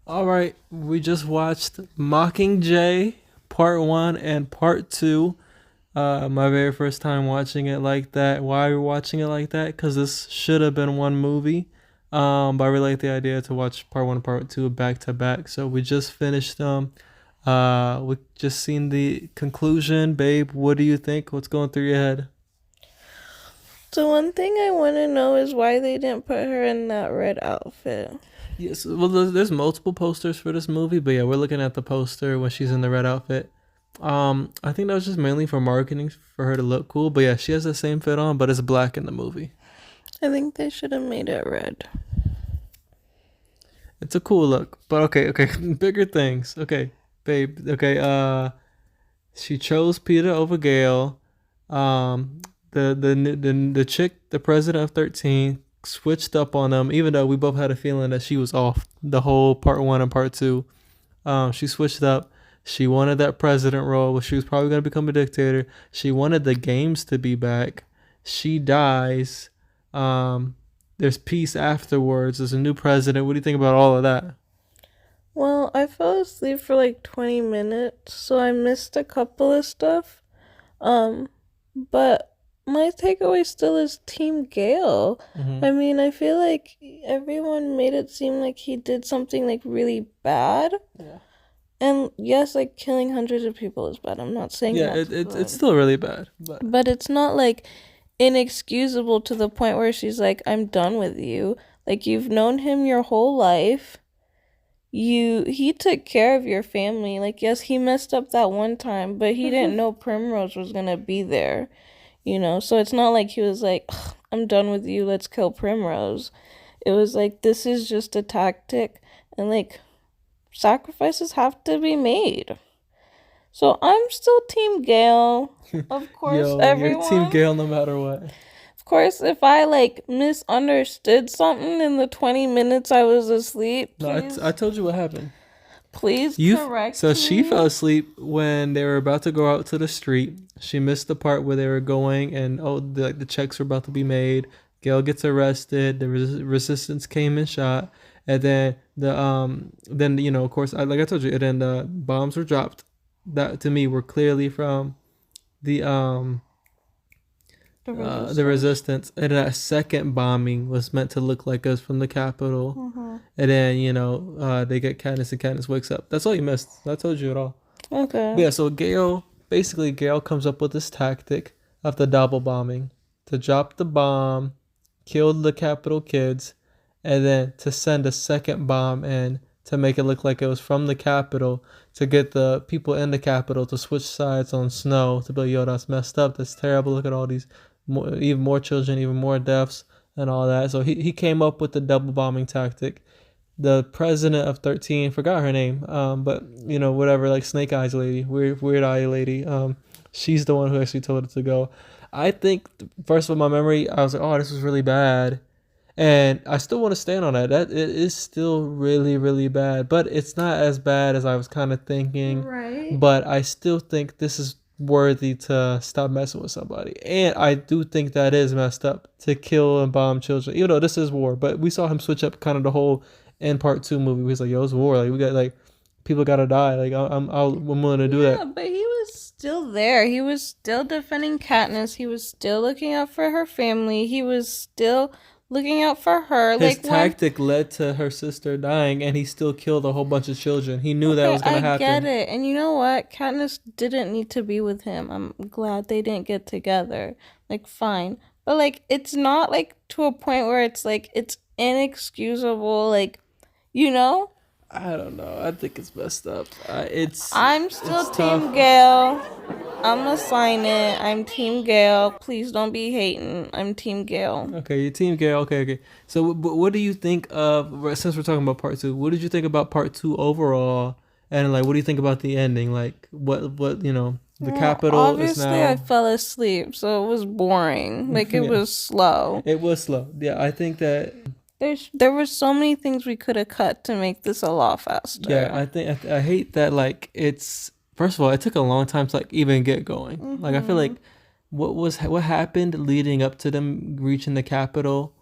All right, we just watched Mockingjay Part 1 and Part 2. My very first time watching it like that. Why are we watching it like that? Because this should have been one movie. But I really like the idea to watch Part 1 and Part 2 back to back. So we just finished them. We just seen the conclusion. Babe, what do you think? What's going through your head? So one thing I want to know is why they didn't put her in that red outfit. Yes, well, there's multiple posters for this movie, but yeah, we're looking at the poster when she's in the red outfit. I think that was just mainly for marketing for her to look cool. But yeah, she has the same fit on, but it's black in the movie. I think they should have made it red. It's a cool look, but okay, bigger things. Okay, babe. Okay, she chose Peter over Gail. The chick, the president of 13, switched up on them. Even though we both had a feeling that she was off the whole part one and part two. She switched up. She wanted that president role, where she was probably gonna become a dictator. She wanted the games to be back. She dies. Um, there's peace afterwards. There's a new president. What do you think about all of that? Well, I fell asleep for like 20 minutes, so I missed a couple of stuff. Um, but my takeaway still is Team Gale. Hmm. I mean, I feel like everyone made it seem like he did something like really bad. Yeah. And yes, like killing hundreds of people is bad. I'm not saying Yeah, that's it's good. still really bad, but But it's not like inexcusable to the point where she's like, I'm done with you. Like you've known him your whole life. He took care of your family. Like yes, he messed up that one time, but he didn't know Primrose was gonna be there, you know? So it's not like he was like, "Ugh, I'm done with you, let's kill Primrose." It was like this is just a tactic and like sacrifices have to be made. So I'm still Team Gale. Of course, yo, you're Team everyone. Gale no matter what. Of course, if I like misunderstood something in the 20 minutes I was asleep, No, I told you what happened. please You correct so she me. fell asleep when they were about to go out to the street. She missed the part where they were going, and the checks were about to be made. Gail gets arrested. The resistance came and shot, and then of course, like I told you, and then the bombs were dropped. That to me were clearly from the The the resistance. resistance, and that second bombing was meant to look like us from the Capitol. Mm-hmm. And then they get Katniss, and Katniss wakes up. That's all you missed. I told you it all. But Okay. yeah, so Gail comes up with this tactic of the double bombing to drop the bomb, kill the Capitol kids, and then to send a second bomb in to make it look like it was from the Capitol to get the people in the Capitol to switch sides on Snow to be like, yo, that's messed up. That's terrible. Look at all these even more children, even more deaths, and all that. So he came up with the double bombing tactic. The president of 13, forgot her name, but whatever, like Snake Eyes lady, weird eye lady, she's the one who actually told it to go. I think first of all, my memory, I was like, oh, this was really bad, and I still want to stand on that it is still really really bad, but it's not as bad as I was kind of thinking. Right. But I still think this is worthy to stop messing with somebody, and I do think that is messed up to kill and bomb children, even though this is war. But we saw him switch up kind of the whole in part two movie. He's like, yo, it's war, like we got like people gotta die, like I'm willing to do Yeah, that. but he was still there. He was still defending Katniss. He was still looking out for her family. He was still looking out for her. His Like when tactic led to her sister dying, and he still killed a whole bunch of children. He knew that okay, was gonna I get happen. it. And you know what? Katniss didn't need to be with him. I'm glad they didn't get together. Like, fine. But, like, it's not, like, to a point where it's, like, it's inexcusable. Like, you know? I don't know. I think it's messed up. It's I'm still it's tough. Team Gale. I'm gonna sign it. I'm Team Gale. Please don't be hating. I'm Team Gale. Okay, your team Gale. Okay. So, but what do you think of, since we're talking about part two? What did you think about part two overall? And like, what do you think about the ending? Like, the Well, capital is obviously, I now. fell asleep, so it was boring. Like, it Yeah, was slow. it was slow. Yeah, I think that. There were so many things we could have cut to make this a lot Yeah, faster. I think I hate that. Like, it's first of all, it took a long time to like even get going. Like, I feel like Mm-hmm. what happened leading up to them reaching the capital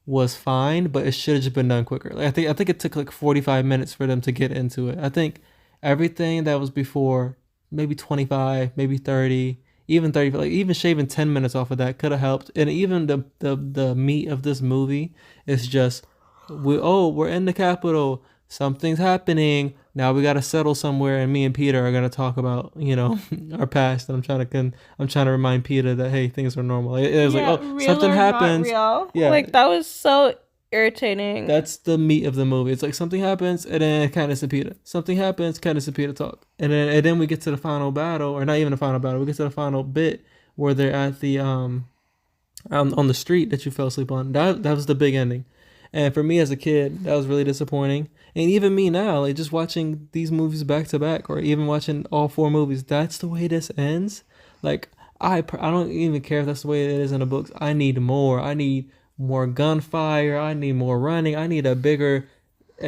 was fine, but it should have just been done quicker. Like I think it took like 45 minutes for them to get into it. I think everything that was before, maybe 25, maybe 30, even 30, like even shaving 10 minutes off of that could have helped. And even the meat of this movie is just we're in the Capitol, something's happening. Now we got to settle somewhere, and me and Peter are gonna talk about our past. And I'm trying to remind Peter that hey, things are normal. It was like real something or happens. not real. Yeah, Like that was so irritating. that's the meat of the movie. It's like something happens, and then Katniss and Peter. Something happens, Katniss and Peter talk, and then we get to the final battle, or not even the final battle. We get to the final bit where they're at the on the street that you fell asleep on. That was the big ending. And for me as a kid, that was really disappointing. And even me now, like just watching these movies back to back, or even watching all four movies, that's the way this ends. Like I don't even care if that's the way it is in the books. I need more. I need more gunfire. I need more running. I need a bigger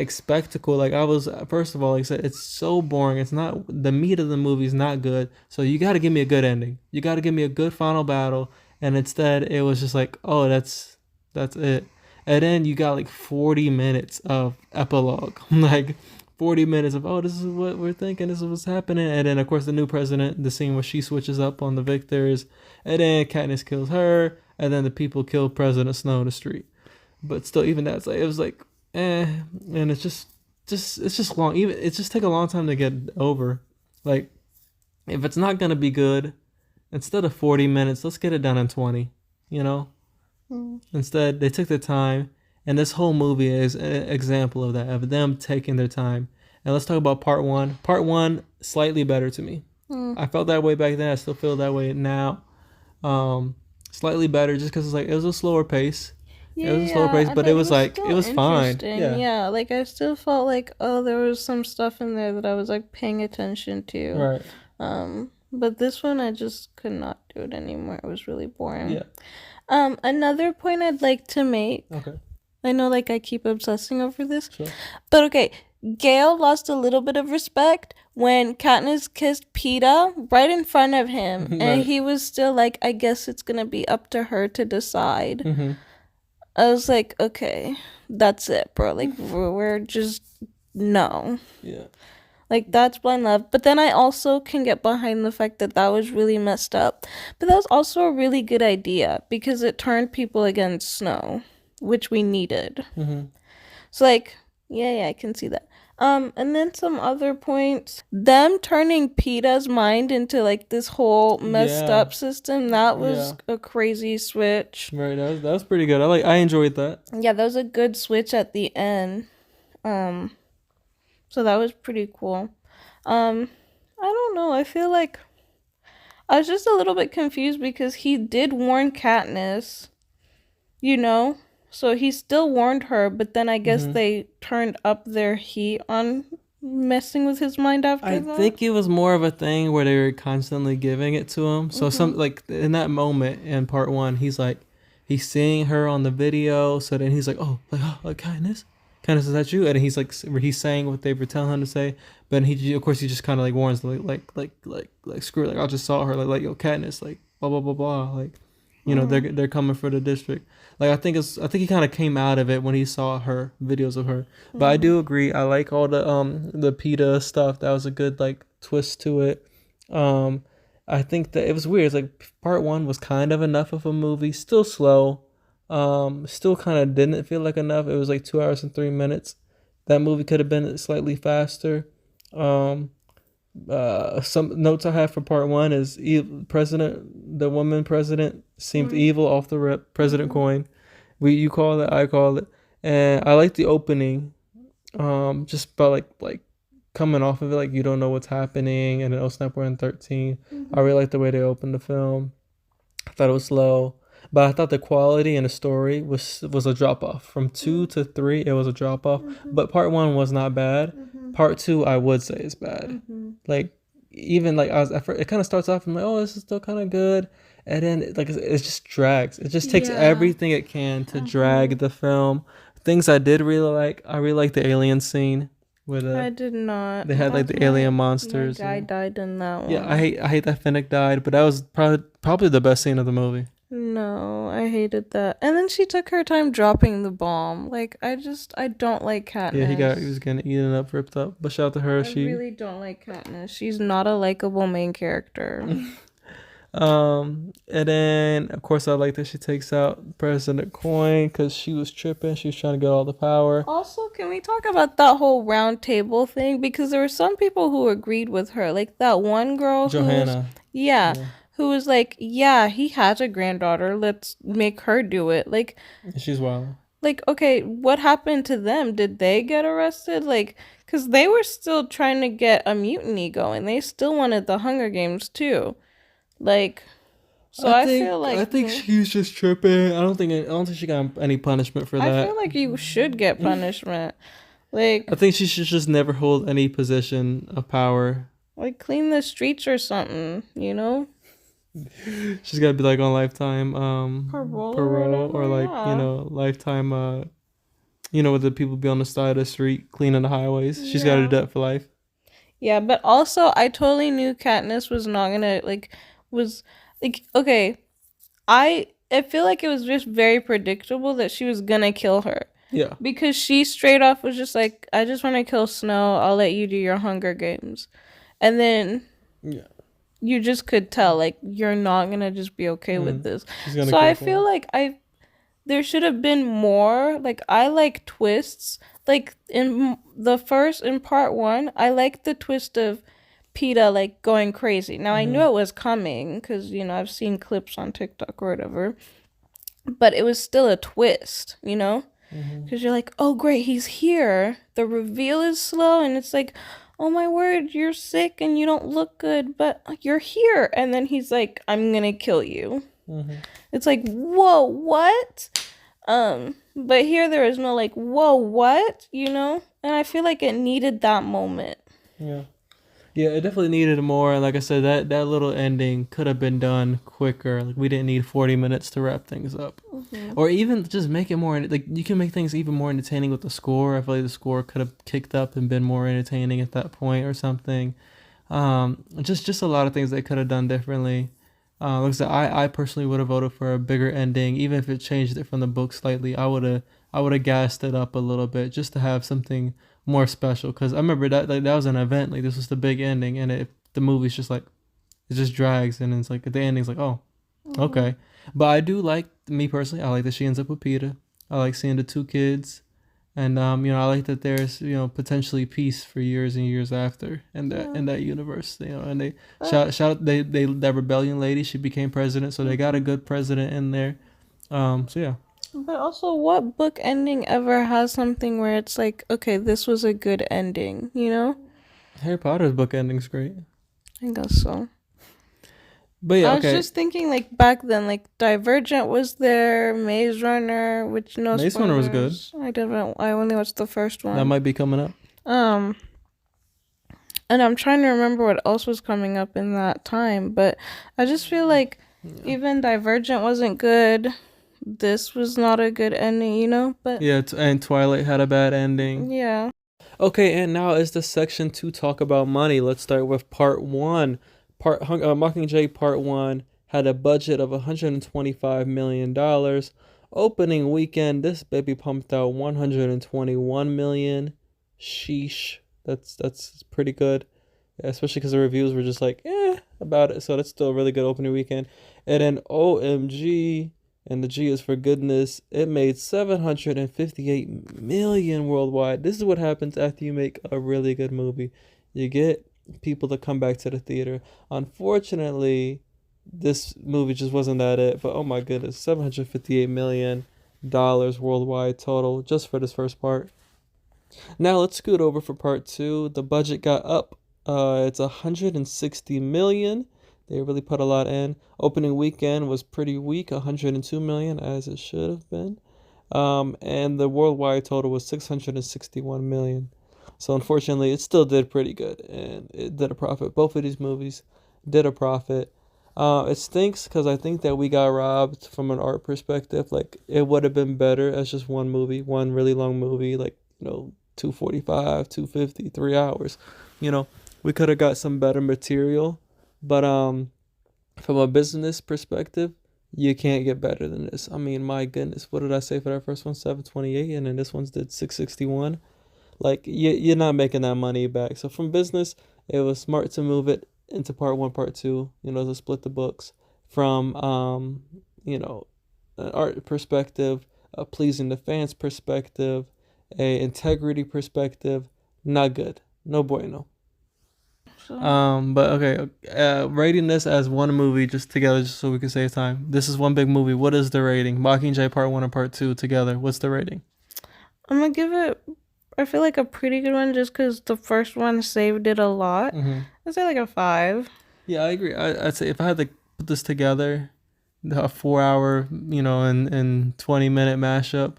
spectacle. Like I was first of all, like I said, it's so boring. It's not the meat of the movie is not good. So you got to give me a good ending. You got to give me a good final battle. And instead, it was just like, oh, that's it. And then you got like 40 minutes of epilogue, like 40 minutes of, oh, this is what we're thinking, this is what's happening. And then, of course, the new president, the scene where she switches up on the victors, and then Katniss kills her, and then the people kill President Snow in the street. But still, even that's like, it was like, and it's just long. Even it just take a long time to get over. Like, if it's not gonna be good, instead of 40 minutes, let's get it done in 20, you know? Instead, they took their time, and this whole movie is an example of that, of them taking their time. And let's talk about part one. Part one, slightly better to me. I felt that way back then. I still feel that way now. Slightly better, just because it was a slower pace. Yeah, it was a slower pace, but it was like it was fine. Yeah, like I still felt like there was some stuff in there that I was like paying attention to. Right. But this one I just could not do it anymore. It was really boring. Yeah. Another point I'd like to make. Okay. I know, like, I keep obsessing over this. Sure. But, okay, Gale lost a little bit of respect when Katniss kissed Peeta right in front of him. Right. And he was still like, I guess it's going to be up to her to decide. Mm-hmm. I was like, okay, that's it, bro. Like, we're just, no. Yeah. Like, that's blind love. But then I also can get behind the fact that that was really messed up. But that was also a really good idea because it turned people against Snow, which we needed. Mm-hmm. So, like, yeah, I can see that. And then some other points. Them turning Peeta's mind into, like, this whole messed up system, that was a crazy switch. Right, that was pretty good. I enjoyed that. Yeah, that was a good switch at the end. So that was pretty cool. I don't know. I feel like I was just a little bit confused because he did warn Katniss, So he still warned her, but then I guess they turned up their heat on messing with his mind after that. I think it was more of a thing where they were constantly giving it to him. So some like in that moment in part one, he's seeing her on the video. So then he's like, like Katniss, is that you? And he's like, he's saying what they were telling him to say. But he, of course, he just kind of like warns, like screw it, like I just saw her, like yo Katniss, like blah blah blah blah, like they're coming for the district. Like I think he kind of came out of it when he saw her videos of her. But I do agree. I like all the PETA stuff. That was a good like twist to it. I think that it was weird. It's like part one was kind of enough of a movie, still slow. Still kind of didn't feel like enough. It was like 2 hours and 3 minutes. That movie could have been slightly faster. Some notes I have for part one is the woman president seemed evil off the rip. President Coin, you call it, I call it, and I like the opening. Just about like coming off of it, like you don't know what's happening, and then oh snap, we're in 13. I really like the way they opened the film. I thought it was slow. But I thought the quality and the story was a drop off. From 2 to 3, it was a drop off. But part 1 was not bad. Part 2, I would say, is bad. Like even like it kind of starts off. I'm like, oh, this is still kind of good, and then it just drags. It just takes everything it can to drag the film. Things I did really like. I really like the alien scene. I did not. They had like the alien monsters. My guy died in that one. Yeah, I hate that Finnick died, but that was probably the best scene of the movie. No, I hated that. And then she took her time dropping the bomb. Like, I don't like Yeah, he was Katniss. getting eaten up, ripped up. But shout out to her. I She really don't like Katniss. She's not a likable main character. and then of course I like that she takes out President Coin because she was tripping. She was trying to get all the power. Also, can we talk about that whole round table thing? Because there were some people who agreed with her. Like that one girl who's, Johanna. yeah, Yeah. who was like, yeah, he has a granddaughter. Let's make her do it. She's wild. Okay, what happened to them? Did they get arrested? Like, because they were still trying to get a mutiny going. They still wanted the Hunger Games too. Like, so I feel I like think she's just tripping. I don't think she got any punishment for I that. feel like you should get punishment. Like, I think she should just never hold any position of power. clean the streets or something, you know? She's got to be like on lifetime Parole or parole or whatever, like, yeah. lifetime where the people be on the side of the street cleaning the highways. She's got to do Yeah. that for life. Yeah, but also I totally knew Katniss was not gonna was okay. I feel like it was just very predictable that she was gonna kill her. Yeah. Because she straight off was just like, I just wanna kill Snow, I'll let you do your Hunger Games. And then Yeah. you just could tell, like, you're not gonna just be okay with this. She's gonna So I kill feel someone. like there should have been more. Like, I like twists. Like in part one, I like the twist of PETA like going crazy. Now I knew Hmm. it was coming because I've seen clips on TikTok or whatever, but it was still a twist, Hmm. because you're like, oh great, he's here. The reveal is slow, and it's like, oh my word, you're sick and you don't look good, but you're here. And then he's like, I'm gonna kill you. Hmm. It's like, whoa, what? But here there is no like, whoa, what? And I feel like it needed that moment. Yeah. Yeah, it definitely needed more. And like I said, that little ending could have been done quicker. Like we didn't need 40 minutes to wrap things up, Hmm. or even just make it more. Like you can make things even more entertaining with the score. I feel like the score could have kicked up and been more entertaining at that point or something. Just a lot of things they could have done differently. Like I said, I personally would have voted for a bigger ending, even if it changed it from the book slightly. I would have gassed it up a little bit just to have something more special. Cause I remember that was an event. Like this was the big ending, and the movie's just like it just drags, and it's like the ending's like, oh, Hmm. okay. But I do like, me personally, I like that she ends up with Peter. I like seeing the two kids. And I like that there's potentially peace for years and years after Yeah. in that universe. And they But shout out, they that rebellion lady, she became president, so they got a mhm. good president in there. So yeah, But also, what book ending ever has something where it's like, okay, this was a good ending, you know? Harry Potter's book ending's great. I guess so. But yeah, I was okay, just thinking, like, back then, like, Divergent was there, Maze Runner, which no Maze Runner was good. spoilers. I only watched the first That one. might be coming up. Um, and I'm trying to remember what else was coming up in that time, but I just feel like Yeah, even Divergent wasn't good. This was not a good ending, But yeah, and Twilight had a bad ending. yeah. Okay, and now is the section to talk about money. Let's start with part one. Mockingjay Part One had a budget of $125 million. Opening weekend, this baby pumped out 121 million. Sheesh, that's pretty good, especially because the reviews were just like about it. So that's still a really good opening weekend. And then OMG, and the G is for goodness, it made 758 million worldwide. This is what happens after you make a really good movie. You get people to come back to the theater. Unfortunately, this movie just wasn't that it. But oh my goodness, $758 million worldwide total just for this first part. Now let's scoot over for part two. The budget got up. It's 160 million. They really put a lot in. Opening weekend was pretty weak, 102 million, as it should have been. And the worldwide total was 661 million. So unfortunately, it still did pretty good, and it did a profit. Both of these movies did a profit. It stinks because I think that we got robbed from an art perspective. Like it would have been better as just one movie, one really long movie, like 245, 250, 3 hours. You know, we could have got some better material, but from a business perspective, You can't get better than this. I mean, my goodness, what did I say for that first one? 728, and then this one's did 661. Like you're not making that money back. So from business, it was smart to move it into part one, part two. To split the books. From you know, an art perspective, a pleasing the fans perspective, a integrity perspective, not good. No bueno. So But okay, rating this as one movie just together, just so we can save time. This is one big movie. What is the rating? Mockingjay Part One and Part Two together. What's the rating? I'm gonna give it. I feel like a pretty good one just because the first one saved it a lot. Mm-hmm. I'd say like a 5. Yeah, I agree. I'd say if I had to put this together, a 4 hour, and 20 minute mashup.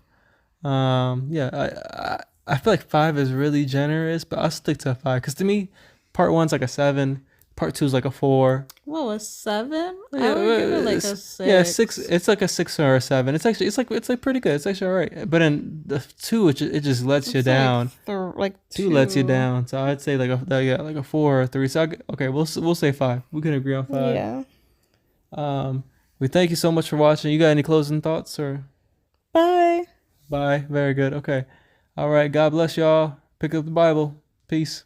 Yeah, I feel like five is really generous, but I'll stick to a five because to me, part one's like a seven, part two's like a four. What was 7? I Yeah, would give it like a 6. yeah, six. It's like a 6 or a seven. It's like pretty good. It's actually all right. But then the two, it just lets you It's down. like Two lets you 2. down. So I'd say like a 4 or 3. So okay, we'll say five. We can agree on five. Yeah. We thank you so much for watching. You got any closing thoughts or? Bye. Bye. Very good. Okay. All right. God bless y'all. Pick up the Bible. Peace.